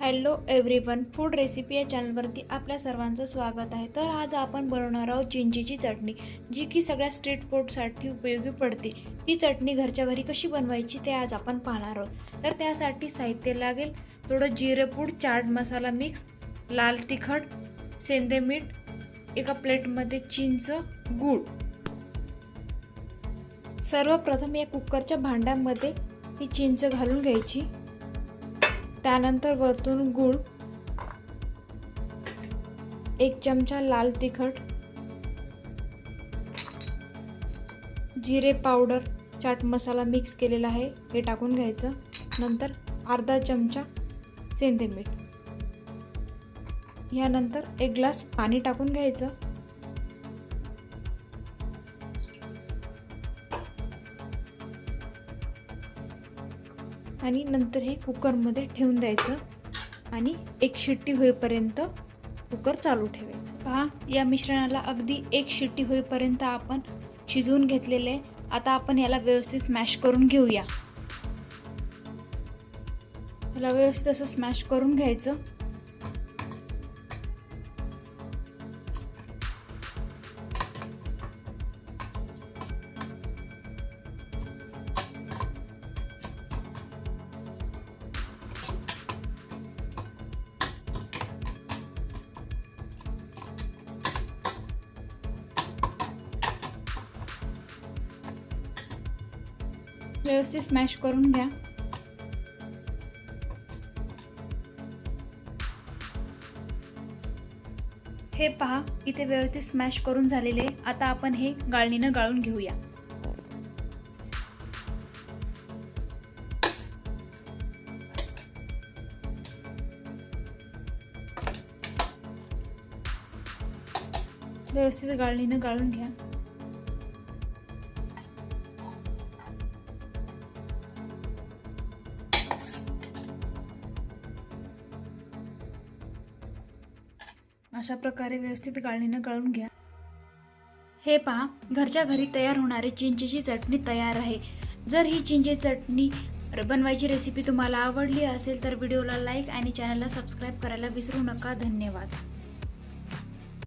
Hello everyone, food recipe या चॅनलवरती आपल्या सर्वांचं स्वागत आहे। तर आज आपण बनवणार आहोत चिंचेची चटणी, जी की सगळ्या स्ट्रीट फूडसाठी उपयोगी पडते। ती चटणी घरच्या घरी कशी बनवायची ते आज आपण पाहणार आहोत। तर त्यासाठी साहित्य लागेल थोडं जिरेपूड, चाट मसाला मिक्स, लाल तिखट, सेंदे मीठ, एका प्लेटमध्ये चिंच, गूळ। सर्वप्रथम या कुकरच्या भांड्यामध्ये ही चिंच घालून घ्यायची। त्यानंतर वरतून गूळ, 1 चमचा लाल तिखट, जिरे पावडर, चाट मसाला मिक्स केलेला आहे हे टाकून घ्यायचं। नंतर अर्धा चमचा सेंदे मीठ, यानंतर 1 ग्लास पाणी टाकून घ्यायचं। आणि नंतर हे कुकरमध्ये ठेवून द्यायचं आणि 1 शिट्टी होईपर्यंत कुकर चालू ठेवायचं। पहा, या मिश्रणाला अगदी 1 शिट्टी होईपर्यंत आपण शिजवून घेतलेले आहे। आता आपण याला व्यवस्थित स्मॅश करून घेऊया। याला व्यवस्थित असं स्मॅश करून घ्यायचं। व्यवस्थित स्मॅश करून घ्या। हे पहा, इथे व्यवस्थित स्मॅश करून झालेले। आता आपण हे गाळणीनं गाळून घेऊया। व्यवस्थित गाळणीनं गाळून घ्या। अशा प्रकारे व्यवस्थित गाळणीनं गाळून घ्या। हे पहा, घरच्या घरी तयार होणारी चिंचेची चटणी तयार आहे। जर ही चिंचेची चटणी बनवायची रेसिपी तुम्हाला आवडली असेल तर व्हिडिओला लाईक आणि चॅनलला सबस्क्राईब करायला विसरू नका। धन्यवाद।